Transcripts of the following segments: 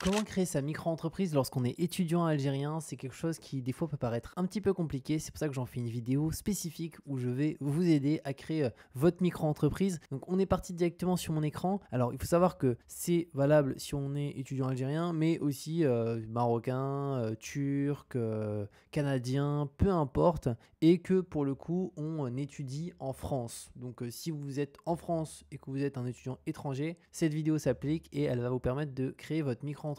Comment créer sa micro-entreprise lorsqu'on est étudiant algérien? C'est quelque chose qui des fois peut paraître un petit peu compliqué. C'est pour ça que j'en fais une vidéo spécifique où je vais vous aider à créer votre micro-entreprise. Donc on est parti directement sur mon écran. Alors il faut savoir que c'est valable si on est étudiant algérien, mais aussi marocain, turc, canadien, peu importe. Et que pour le coup on étudie en France. Donc si vous êtes en France et que vous êtes un étudiant étranger, cette vidéo s'applique et elle va vous permettre de créer votre micro-entreprise.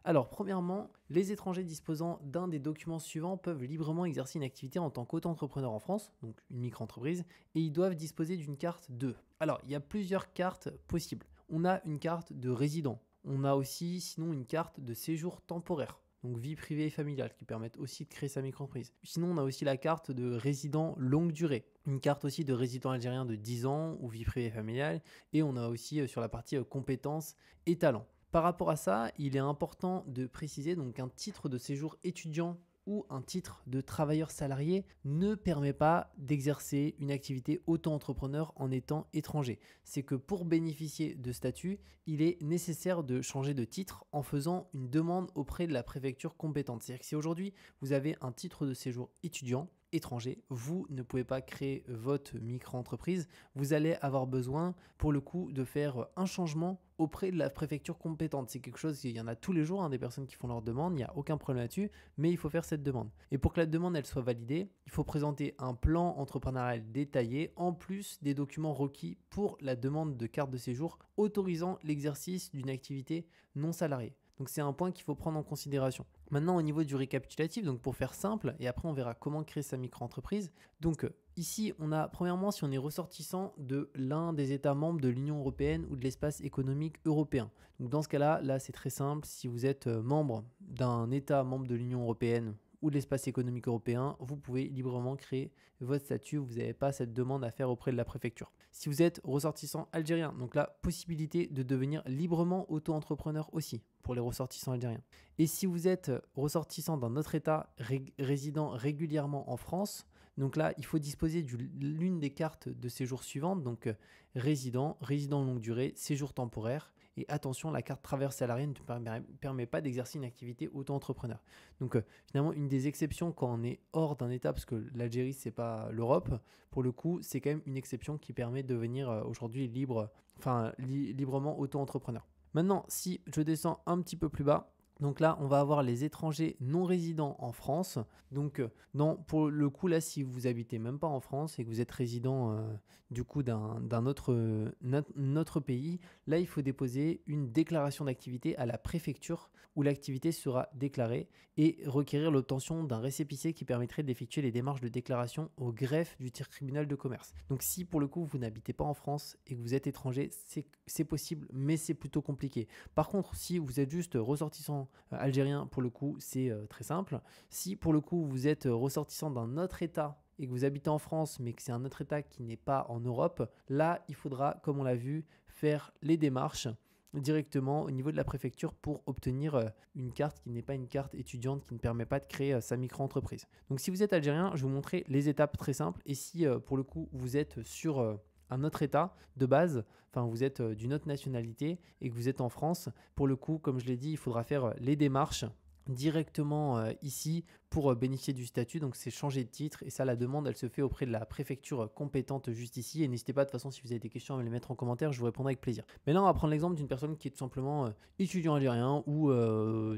Alors, premièrement, les étrangers disposant d'un des documents suivants peuvent librement exercer une activité en tant qu'auto-entrepreneur en France, donc une micro-entreprise, et ils doivent disposer d'une carte 2. Alors, il y a plusieurs cartes possibles. On a une carte de résident. On a aussi, sinon, une carte de séjour temporaire. Donc vie privée et familiale qui permettent aussi de créer sa micro-entreprise. Sinon, on a aussi la carte de résident longue durée. Une carte aussi de résident algérien de 10 ans ou vie privée et familiale. Et on a aussi sur la partie compétences et talents. Par rapport à ça, il est important de préciser donc qu'un titre de séjour étudiant ou un titre de travailleur salarié ne permet pas d'exercer une activité auto-entrepreneur en étant étranger. C'est que pour bénéficier de statut, il est nécessaire de changer de titre en faisant une demande auprès de la préfecture compétente. C'est-à-dire que si aujourd'hui vous avez un titre de séjour étudiant, étranger, vous ne pouvez pas créer votre micro-entreprise. Vous allez avoir besoin, pour le coup, de faire un changement auprès de la préfecture compétente. C'est quelque chose, il y en a tous les jours, des personnes qui font leur demande, il n'y a aucun problème là-dessus, mais il faut faire cette demande. Et pour que la demande elle soit validée, il faut présenter un plan entrepreneurial détaillé, en plus des documents requis pour la demande de carte de séjour autorisant l'exercice d'une activité non salariée. Donc c'est un point qu'il faut prendre en considération. Maintenant au niveau du récapitulatif, donc pour faire simple, et après on verra comment créer sa micro-entreprise. Donc ici on a premièrement si on est ressortissant de l'un des États membres de l'Union européenne ou de l'espace économique européen. Donc dans ce cas-là, là c'est très simple, si vous êtes membre d'un État membre de l'Union européenne ou de l'espace économique européen, vous pouvez librement créer votre statut, vous n'avez pas cette demande à faire auprès de la préfecture. Si vous êtes ressortissant algérien, donc la possibilité de devenir librement auto-entrepreneur aussi pour les ressortissants algériens. Et si vous êtes ressortissant d'un autre État résidant régulièrement en France, donc là, il faut disposer de l'une des cartes de séjour suivantes, donc résident longue durée, séjour temporaire. Et attention, la carte travailleur salarié ne permet pas d'exercer une activité auto-entrepreneur. Donc finalement, une des exceptions quand on est hors d'un État, parce que l'Algérie, c'est pas l'Europe, pour le coup, c'est quand même une exception qui permet de devenir aujourd'hui librement auto-entrepreneur. Maintenant, si je descends un petit peu plus bas, donc là, on va avoir les étrangers non résidents en France. Donc, pour le coup, là, si vous habitez même pas en France et que vous êtes résident du coup d'un autre pays, là, il faut déposer une déclaration d'activité à la préfecture où l'activité sera déclarée et requérir l'obtention d'un récépissé qui permettrait d'effectuer les démarches de déclaration au greffe du tribunal de commerce. Donc, si pour le coup, vous n'habitez pas en France et que vous êtes étranger, c'est possible, mais c'est plutôt compliqué. Par contre, si vous êtes juste ressortissant algérien, pour le coup, c'est très simple. Si pour le coup, vous êtes ressortissant d'un autre État et que vous habitez en France, mais que c'est un autre État qui n'est pas en Europe, là, il faudra, comme on l'a vu, faire les démarches directement au niveau de la préfecture pour obtenir une carte qui n'est pas une carte étudiante qui ne permet pas de créer sa micro-entreprise. Donc, si vous êtes algérien, je vais vous montrer les étapes très simples. Et si, pour le coup, vous êtes sur un autre État de base, enfin vous êtes d'une autre nationalité et que vous êtes en France, pour le coup, comme je l'ai dit, il faudra faire les démarches directement ici pour bénéficier du statut. Donc c'est changer de titre et ça, la demande, elle se fait auprès de la préfecture compétente juste ici. Et n'hésitez pas, de toute façon, si vous avez des questions, à me les mettre en commentaire, je vous répondrai avec plaisir. Mais là, on va prendre l'exemple d'une personne qui est tout simplement étudiant algérien ou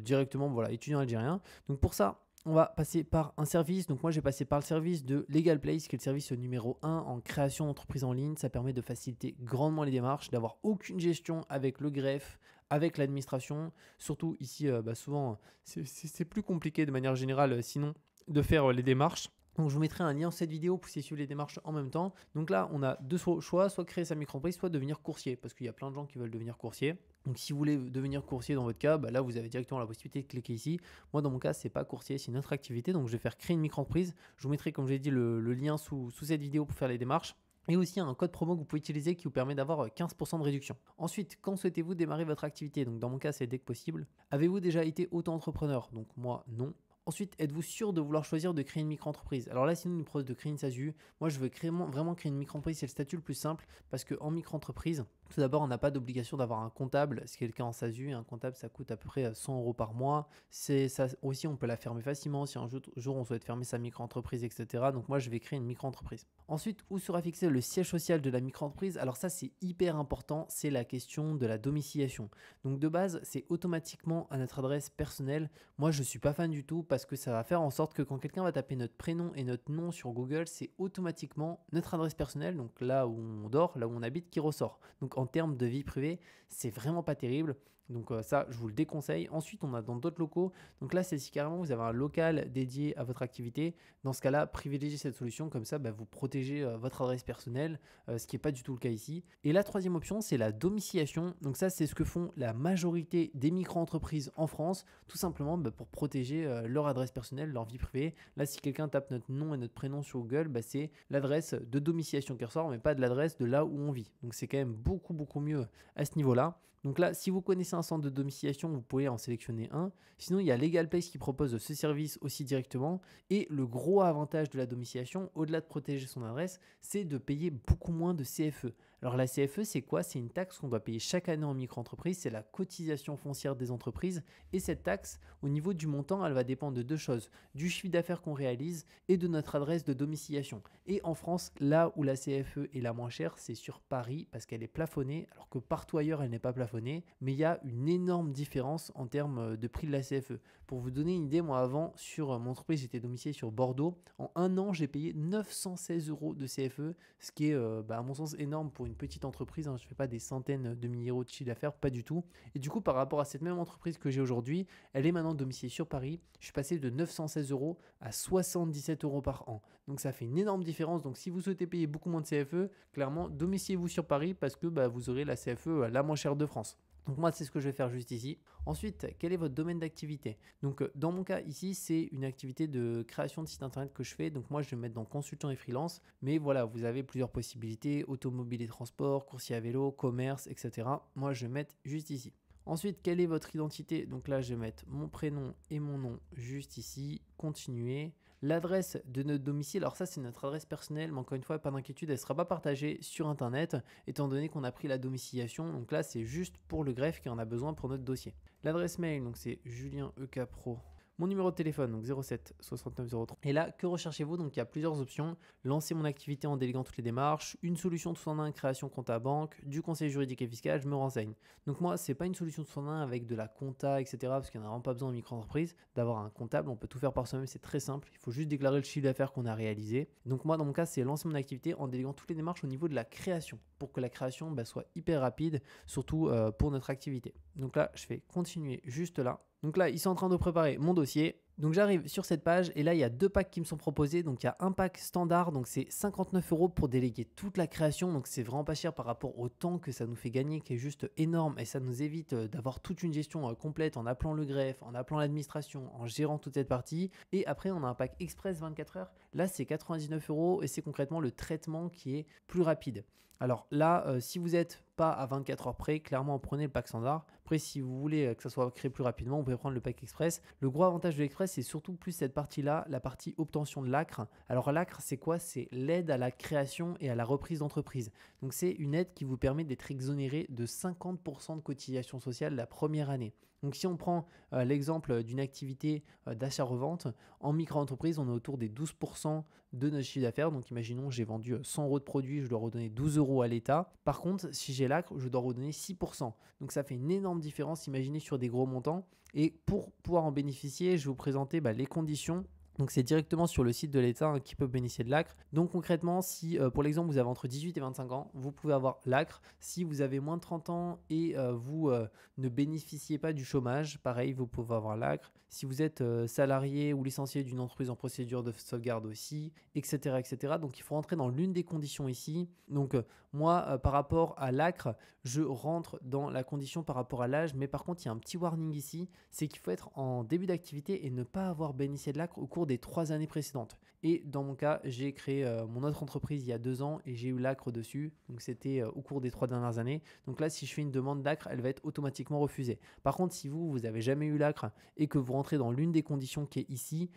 directement voilà, étudiant algérien. Donc pour ça, on va passer par un service. Donc moi, j'ai passé par le service de Legal Place, qui est le service numéro 1 en création d'entreprise en ligne. Ça permet de faciliter grandement les démarches, d'avoir aucune gestion avec le greffe, avec l'administration. Surtout ici, souvent, c'est plus compliqué de manière générale, sinon, de faire les démarches. Donc je vous mettrai un lien en cette vidéo pour suivre les démarches en même temps. Donc là, on a deux choix, soit créer sa micro-entreprise, soit devenir coursier, parce qu'il y a plein de gens qui veulent devenir coursier. Donc si vous voulez devenir coursier dans votre cas, là vous avez directement la possibilité de cliquer ici. Moi dans mon cas, c'est pas coursier, c'est une autre activité. Donc je vais faire créer une micro-entreprise. Je vous mettrai, comme j'ai dit, le lien sous cette vidéo pour faire les démarches. Et aussi un code promo que vous pouvez utiliser qui vous permet d'avoir 15% de réduction. Ensuite, quand souhaitez-vous démarrer votre activité? Donc dans mon cas, c'est dès que possible. Avez-vous déjà été auto-entrepreneur? Donc moi, non. Ensuite, êtes-vous sûr de vouloir choisir de créer une micro-entreprise? Alors là, sinon, il nous propose de créer une SASU. Moi, je veux vraiment créer une micro-entreprise. C'est le statut le plus simple parce qu'en micro-entreprise, Tout d'abord, on n'a pas d'obligation d'avoir un comptable, ce qui est le cas en SASU. Un comptable, ça coûte à peu près 100 € par mois. C'est ça aussi, on peut la fermer facilement si un jour on souhaite fermer sa micro-entreprise, etc. Donc moi, je vais créer une micro-entreprise. Ensuite, où sera fixé le siège social de la micro-entreprise? Alors ça, c'est hyper important, c'est la question de la domiciliation. Donc de base, c'est automatiquement à notre adresse personnelle. Moi, je ne suis pas fan du tout parce que ça va faire en sorte que quand quelqu'un va taper notre prénom et notre nom sur Google, c'est automatiquement notre adresse personnelle, donc là où on dort, là où on habite, qui ressort. Donc en termes de vie privée, c'est vraiment pas terrible. Donc ça, je vous le déconseille. Ensuite, on a dans d'autres locaux. Donc là, c'est si carrément vous avez un local dédié à votre activité. Dans ce cas-là, privilégiez cette solution. Comme ça, vous protégez votre adresse personnelle, ce qui n'est pas du tout le cas ici. Et la troisième option, c'est la domiciliation. Donc ça, c'est ce que font la majorité des micro-entreprises en France, tout simplement pour protéger leur adresse personnelle, leur vie privée. Là, si quelqu'un tape notre nom et notre prénom sur Google, c'est l'adresse de domiciliation qui ressort, mais pas de l'adresse de là où on vit. Donc c'est quand même beaucoup, beaucoup mieux à ce niveau-là. Donc là, si vous connaissez un centre de domiciliation, vous pouvez en sélectionner un. Sinon, il y a LegalPlace qui propose ce service aussi directement. Et le gros avantage de la domiciliation, au-delà de protéger son adresse, c'est de payer beaucoup moins de CFE. Alors la CFE, c'est quoi? C'est une taxe qu'on doit payer chaque année en micro-entreprise, c'est la cotisation foncière des entreprises. Et cette taxe, au niveau du montant, elle va dépendre de deux choses, du chiffre d'affaires qu'on réalise et de notre adresse de domiciliation. Et en France, là où la CFE est la moins chère, c'est sur Paris parce qu'elle est plafonnée, alors que partout ailleurs, elle n'est pas plafonnée. Mais il y a une énorme différence en termes de prix de la CFE. Pour vous donner une idée, moi avant, sur mon entreprise, j'étais domicilié sur Bordeaux. En un an, j'ai payé 916 € de CFE, ce qui est à mon sens énorme pour une petite entreprise. Je ne fais pas des centaines de milliers d'euros de chiffre d'affaires, pas du tout. Et du coup, par rapport à cette même entreprise que j'ai aujourd'hui, elle est maintenant domiciliée sur Paris. Je suis passé de 916 € à 77 € par an. Donc ça fait une énorme différence. Donc si vous souhaitez payer beaucoup moins de CFE, clairement, domiciliez-vous sur Paris parce que vous aurez la CFE la moins chère de France. Donc moi, c'est ce que je vais faire juste ici. Ensuite, quel est votre domaine d'activité? Donc dans mon cas ici, c'est une activité de création de site internet que je fais. Donc moi, je vais me mettre dans consultant et freelance. Mais voilà, vous avez plusieurs possibilités, automobile et transport, coursier à vélo, commerce, etc. Moi, je vais mettre juste ici. Ensuite, quelle est votre identité? Donc là, je vais mettre mon prénom et mon nom juste ici, continuer. L'adresse de notre domicile, alors ça c'est notre adresse personnelle, mais encore une fois, pas d'inquiétude, elle ne sera pas partagée sur Internet, étant donné qu'on a pris la domiciliation. Donc là, c'est juste pour le greffe qui en a besoin pour notre dossier. L'adresse mail, donc c'est julien.ekpro. Mon numéro de téléphone, donc 07 69 03. Et là, que recherchez-vous? Donc il y a plusieurs options. Lancer mon activité en déléguant toutes les démarches, une solution tout en un, création compte à banque, du conseil juridique et fiscal, je me renseigne. Donc moi, c'est pas une solution tout en un avec de la compta, etc. Parce qu'il n'y en a vraiment pas besoin en micro-entreprise d'avoir un comptable. On peut tout faire par soi-même, c'est très simple. Il faut juste déclarer le chiffre d'affaires qu'on a réalisé. Donc moi, dans mon cas, c'est lancer mon activité en déléguant toutes les démarches au niveau de la création pour que la création soit hyper rapide, surtout pour notre activité. Donc là, je fais continuer juste là. Donc là, ils sont en train de préparer mon dossier. Donc j'arrive sur cette page et là, il y a deux packs qui me sont proposés. Donc il y a un pack standard, donc c'est 59 € pour déléguer toute la création. Donc c'est vraiment pas cher par rapport au temps que ça nous fait gagner, qui est juste énorme. Et ça nous évite d'avoir toute une gestion complète en appelant le greffe, en appelant l'administration, en gérant toute cette partie. Et après, on a un pack express 24 heures. Là, c'est 99 € et c'est concrètement le traitement qui est plus rapide. Alors là, si vous n'êtes pas à 24 heures près, clairement prenez le pack standard. Après, si vous voulez que ça soit créé plus rapidement, vous pouvez prendre le pack express. Le gros avantage de l'express, c'est surtout plus cette partie-là, la partie obtention de l'ACRE. Alors l'ACRE, c'est quoi? C'est l'aide à la création et à la reprise d'entreprise. Donc c'est une aide qui vous permet d'être exonéré de 50% de cotisation sociale la première année. Donc si on prend l'exemple d'une activité d'achat-revente, en micro-entreprise, on est autour des 12% de notre chiffre d'affaires. Donc imaginons, j'ai vendu 100 € de produits, je dois redonner 12 € à l'État. Par contre, si j'ai l'ACRE, je dois redonner 6%. Donc ça fait une énorme différence, imaginez sur des gros montants. Et pour pouvoir en bénéficier, je vais vous présenter les conditions. Donc c'est directement sur le site de l'État qui peut bénéficier de l'ACRE. Donc concrètement, si pour l'exemple vous avez entre 18 et 25 ans, vous pouvez avoir l'ACRE. Si vous avez moins de 30 ans et vous ne bénéficiez pas du chômage, pareil, vous pouvez avoir l'ACRE. Si vous êtes salarié ou licencié d'une entreprise en procédure de sauvegarde aussi, etc. etc. Donc il faut rentrer dans l'une des conditions ici. Donc moi, par rapport à l'ACRE, je rentre dans la condition par rapport à l'âge. Mais par contre, il y a un petit warning ici, c'est qu'il faut être en début d'activité et ne pas avoir bénéficié de l'ACRE au cours des 3 années précédentes. Et dans mon cas, j'ai créé mon autre entreprise il y a 2 ans et j'ai eu l'ACRE dessus. Donc c'était au cours des 3 dernières années. Donc là, si je fais une demande d'ACRE, elle va être automatiquement refusée. Par contre, si vous n'avez jamais eu l'ACRE et que vous rentrez dans l'une des conditions qui est ici,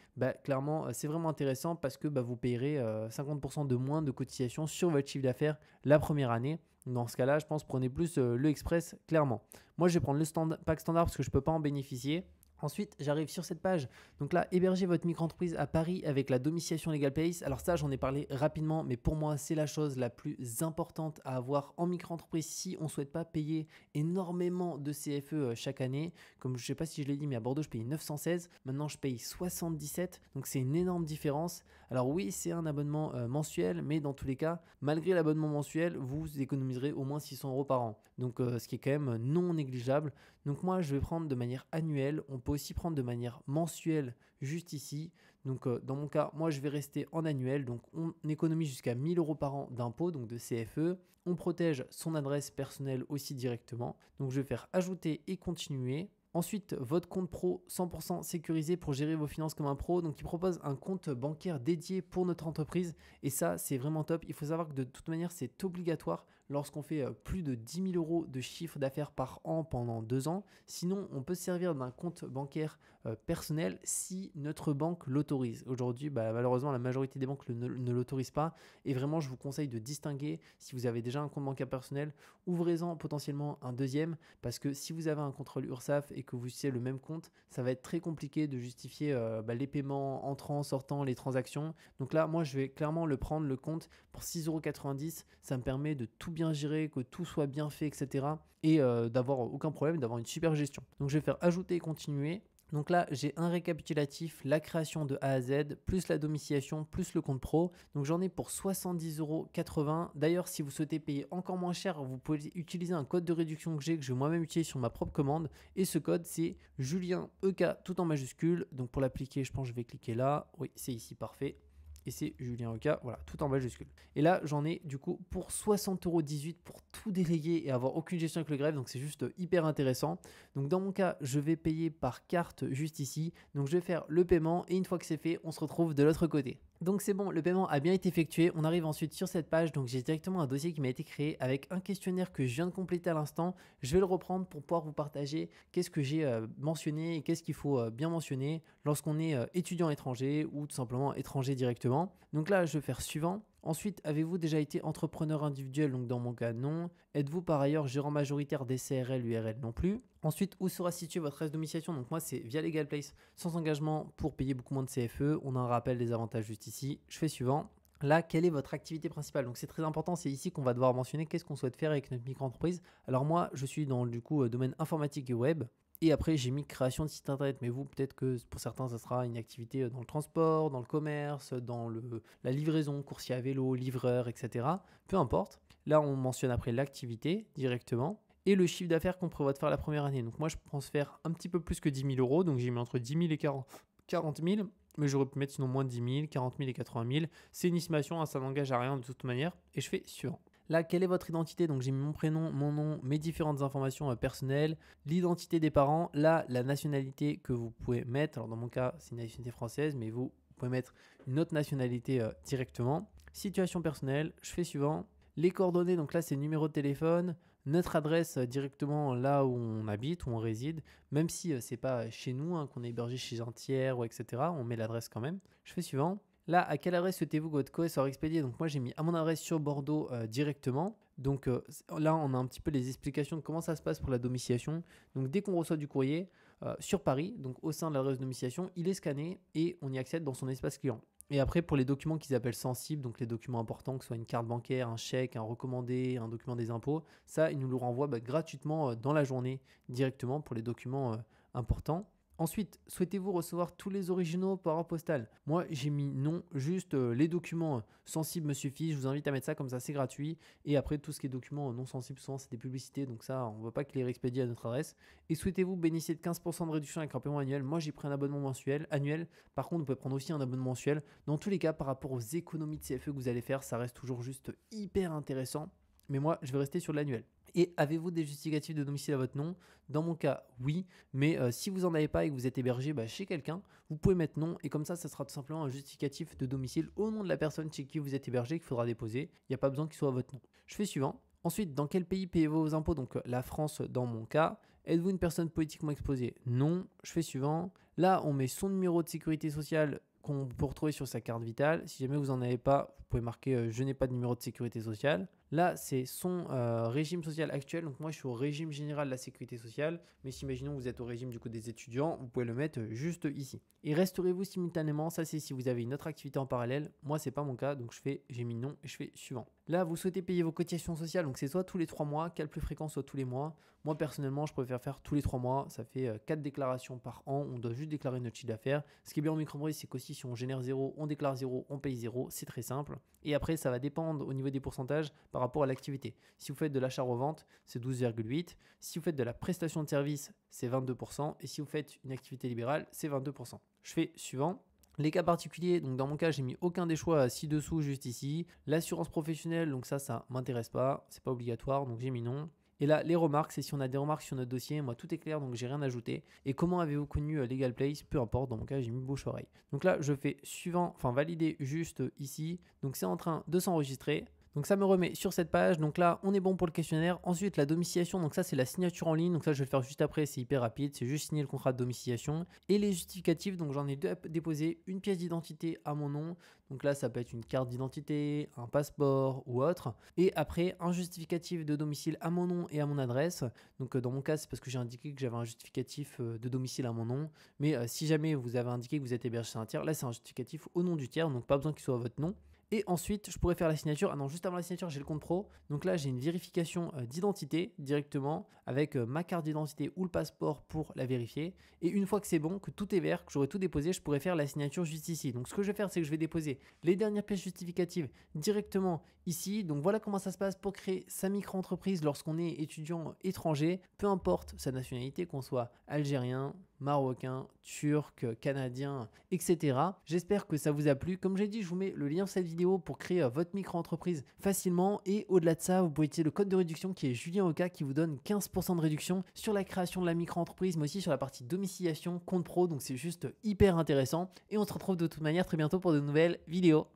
clairement, c'est vraiment intéressant parce que vous payerez 50% de moins de cotisation sur votre chiffre d'affaires la première année. Dans ce cas-là, je pense prenez plus le Express, clairement. Moi, je vais prendre le pack standard parce que je ne peux pas en bénéficier. Ensuite, j'arrive sur cette page. Donc là, héberger votre micro-entreprise à Paris avec la domiciliation Legal Place. Alors ça, j'en ai parlé rapidement, mais pour moi, c'est la chose la plus importante à avoir en micro-entreprise si on ne souhaite pas payer énormément de CFE chaque année. Comme je ne sais pas si je l'ai dit, mais à Bordeaux, je paye 916. Maintenant, je paye 77. Donc c'est une énorme différence. Alors oui, c'est un abonnement mensuel, mais dans tous les cas, malgré l'abonnement mensuel, vous économiserez au moins 600 € par an. Donc ce qui est quand même non négligeable. Donc moi, je vais prendre de manière annuelle. On peut aussi prendre de manière mensuelle juste ici. Donc dans mon cas, moi, je vais rester en annuel. Donc on économise jusqu'à 1000 € par an d'impôts, donc de CFE. On protège son adresse personnelle aussi directement. Donc je vais faire ajouter et continuer. Ensuite, votre compte pro 100% sécurisé pour gérer vos finances comme un pro. Donc, il propose un compte bancaire dédié pour notre entreprise. Et ça, c'est vraiment top. Il faut savoir que de toute manière, c'est obligatoire lorsqu'on fait plus de 10 000 € de chiffre d'affaires par an pendant 2 ans. Sinon, on peut se servir d'un compte bancaire personnel si notre banque l'autorise. Aujourd'hui, malheureusement, la majorité des banques ne l'autorisent pas. Et vraiment, je vous conseille de distinguer. Si vous avez déjà un compte bancaire personnel, ouvrez-en potentiellement un deuxième. Parce que si vous avez un contrôle URSSAF et que vous utilisez le même compte, ça va être très compliqué de justifier les paiements entrants, sortants, les transactions. Donc là, moi, je vais clairement le prendre, le compte, pour 6,90 €. Ça me permet de tout bien gérer, que tout soit bien fait, etc. Et d'avoir aucun problème, d'avoir une super gestion. Donc, je vais faire ajouter et continuer. Donc là, j'ai un récapitulatif, la création de A à Z, plus la domiciliation, plus le compte pro. Donc j'en ai pour 70,80 €. D'ailleurs, si vous souhaitez payer encore moins cher, vous pouvez utiliser un code de réduction que je vais moi-même utiliser sur ma propre commande. Et ce code, c'est Julien EK tout en majuscule. Donc pour l'appliquer, je pense que je vais cliquer là. Oui, c'est ici, parfait. Et c'est Julien Oka, voilà, tout en majuscule. Et là, j'en ai du coup pour 60,18 € pour tout déléguer et avoir aucune gestion avec le greffe. Donc, c'est juste hyper intéressant. Donc, dans mon cas, je vais payer par carte juste ici. Donc, je vais faire le paiement et une fois que c'est fait, on se retrouve de l'autre côté. Donc c'est bon, le paiement a bien été effectué. On arrive ensuite sur cette page. Donc j'ai directement un dossier qui m'a été créé avec un questionnaire que je viens de compléter à l'instant. Je vais le reprendre pour pouvoir vous partager qu'est-ce que j'ai mentionné et qu'est-ce qu'il faut bien mentionner lorsqu'on est étudiant étranger ou tout simplement étranger directement. Donc là, je vais faire suivant. Ensuite, avez-vous déjà été entrepreneur individuel? Donc dans mon cas, non. Êtes-vous par ailleurs gérant majoritaire des CRL, URL? Non plus. Ensuite, où sera située votre adresse de domiciliation? Donc moi, c'est via Legal Place, sans engagement pour payer beaucoup moins de CFE. On a un rappel des avantages juste ici. Je fais suivant. Là, quelle est votre activité principale? Donc c'est très important, c'est ici qu'on va devoir mentionner qu'est-ce qu'on souhaite faire avec notre micro-entreprise. Alors moi, je suis dans le domaine informatique et web. Et après, j'ai mis création de site internet. Mais vous, peut-être que pour certains, ça sera une activité dans le transport, dans le commerce, dans la livraison, coursier à vélo, livreur, etc. Peu importe. Là, on mentionne après l'activité directement. Et le chiffre d'affaires qu'on prévoit de faire la première année. Donc moi, je pense faire un petit peu plus que 10 000 €. Donc j'ai mis entre 10 000 et 40 000. Mais j'aurais pu mettre sinon moins de 10 000, 40 000 et 80 000. C'est une estimation, ça n'engage à rien de toute manière. Et je fais suivant. Là, quelle est votre identité? Donc j'ai mis mon prénom, mon nom, mes différentes informations personnelles, l'identité des parents, là, la nationalité que vous pouvez mettre. Alors dans mon cas, c'est une nationalité française, mais vous pouvez mettre une autre nationalité directement. Situation personnelle, je fais suivant. Les coordonnées, donc là, c'est le numéro de téléphone, notre adresse directement là où on habite, où on réside, même si c'est pas chez nous, qu'on est hébergé chez un tiers ou etc. On met l'adresse quand même. Je fais suivant. Là, à quelle adresse souhaitez-vous que votre courrier soit expédié? Donc moi, j'ai mis à mon adresse sur Bordeaux directement. Donc là, on a un petit peu les explications de comment ça se passe pour la domiciliation. Donc dès qu'on reçoit du courrier sur Paris, donc au sein de l'adresse de domiciliation, il est scanné et on y accède dans son espace client. Et après, pour les documents qu'ils appellent sensibles, donc les documents importants, que ce soit une carte bancaire, un chèque, un recommandé, un document des impôts, ça, ils nous le renvoient gratuitement dans la journée directement pour les documents importants. Ensuite, souhaitez-vous recevoir tous les originaux par ordre postal? Moi, j'ai mis non, juste les documents sensibles me suffisent. Je vous invite à mettre ça comme ça, c'est gratuit. Et après, tout ce qui est documents non sensibles, souvent c'est des publicités, donc ça, on ne va pas qu'ils les réexpédient à notre adresse. Et souhaitez-vous bénéficier de 15% de réduction avec un paiement annuel? Moi, j'ai pris un abonnement annuel. Par contre, vous pouvez prendre aussi un abonnement mensuel. Dans tous les cas, par rapport aux économies de CFE que vous allez faire, ça reste toujours juste hyper intéressant. Mais moi, je vais rester sur l'annuel. Et avez-vous des justificatifs de domicile à votre nom? Dans mon cas, oui. Mais si vous n'en avez pas et que vous êtes hébergé chez quelqu'un, vous pouvez mettre non. Et comme ça sera tout simplement un justificatif de domicile au nom de la personne chez qui vous êtes hébergé qu'il faudra déposer. Il n'y a pas besoin qu'il soit à votre nom. Je fais suivant. Ensuite, dans quel pays payez-vous vos impôts? Donc la France dans mon cas. Êtes-vous une personne politiquement exposée? Non. Je fais suivant. Là, on met son numéro de sécurité sociale qu'on peut retrouver sur sa carte vitale. Si jamais vous n'en avez pas, vous pouvez marquer je n'ai pas de numéro de sécurité sociale. Là, c'est son régime social actuel. Donc moi, je suis au régime général de la sécurité sociale. Mais si imaginons que vous êtes au régime des étudiants, vous pouvez le mettre juste ici. Et resterez-vous simultanément? Ça, c'est si vous avez une autre activité en parallèle. Moi, c'est pas mon cas. Donc j'ai mis non et je fais suivant. Là, vous souhaitez payer vos cotisations sociales. Donc c'est soit tous les 3 mois, cas le plus fréquent, soit tous les mois. Moi, personnellement, je préfère faire tous les 3 mois. Ça fait 4 déclarations par an. On doit juste déclarer notre chiffre d'affaires. Ce qui est bien en micro-entreprise, c'est qu'aussi, si on génère 0, on déclare 0, on paye 0. C'est très simple. Et après, ça va dépendre au niveau des pourcentages par rapport à l'activité. Si vous faites de l'achat-revente, c'est 12,8. Si vous faites de la prestation de service, c'est 22%. Et si vous faites une activité libérale, c'est 22%. Je fais suivant. Les cas particuliers, donc dans mon cas, j'ai mis aucun des choix ci-dessous, juste ici. L'assurance professionnelle, donc ça m'intéresse pas. C'est pas obligatoire, donc j'ai mis non. Et là, les remarques, c'est si on a des remarques sur notre dossier. Moi, tout est clair, donc j'ai rien ajouté. Et comment avez-vous connu Legal Place? Peu importe, dans mon cas, j'ai mis bouche-oreille. Donc là, je fais suivant, enfin valider juste ici. Donc c'est en train de s'enregistrer. Donc ça me remet sur cette page. Donc là, on est bon pour le questionnaire. Ensuite, la domiciliation. Donc ça, c'est la signature en ligne. Donc ça, je vais le faire juste après. C'est hyper rapide. C'est juste signer le contrat de domiciliation. Et les justificatifs. Donc j'en ai deux à déposer. Une pièce d'identité à mon nom. Donc là, ça peut être une carte d'identité, un passeport ou autre. Et après, un justificatif de domicile à mon nom et à mon adresse. Donc dans mon cas, c'est parce que j'ai indiqué que j'avais un justificatif de domicile à mon nom. Mais si jamais vous avez indiqué que vous êtes hébergé chez un tiers, là, c'est un justificatif au nom du tiers. Donc pas besoin qu'il soit à votre nom. Et ensuite, je pourrais faire la signature. Ah non, juste avant la signature, j'ai le compte pro. Donc là, j'ai une vérification d'identité directement avec ma carte d'identité ou le passeport pour la vérifier. Et une fois que c'est bon, que tout est vert, que j'aurai tout déposé, je pourrais faire la signature juste ici. Donc ce que je vais faire, c'est que je vais déposer les dernières pièces justificatives directement ici. Donc voilà comment ça se passe pour créer sa micro-entreprise lorsqu'on est étudiant étranger. Peu importe sa nationalité, qu'on soit algérien, marocain, turc, canadien, etc. J'espère que ça vous a plu. Comme j'ai dit, je vous mets le lien de cette vidéo pour créer votre micro-entreprise facilement. Et au-delà de ça, vous pouvez utiliser le code de réduction qui est Julien Oka qui vous donne 15% de réduction sur la création de la micro-entreprise, mais aussi sur la partie domiciliation, compte pro. Donc c'est juste hyper intéressant. Et on se retrouve de toute manière très bientôt pour de nouvelles vidéos.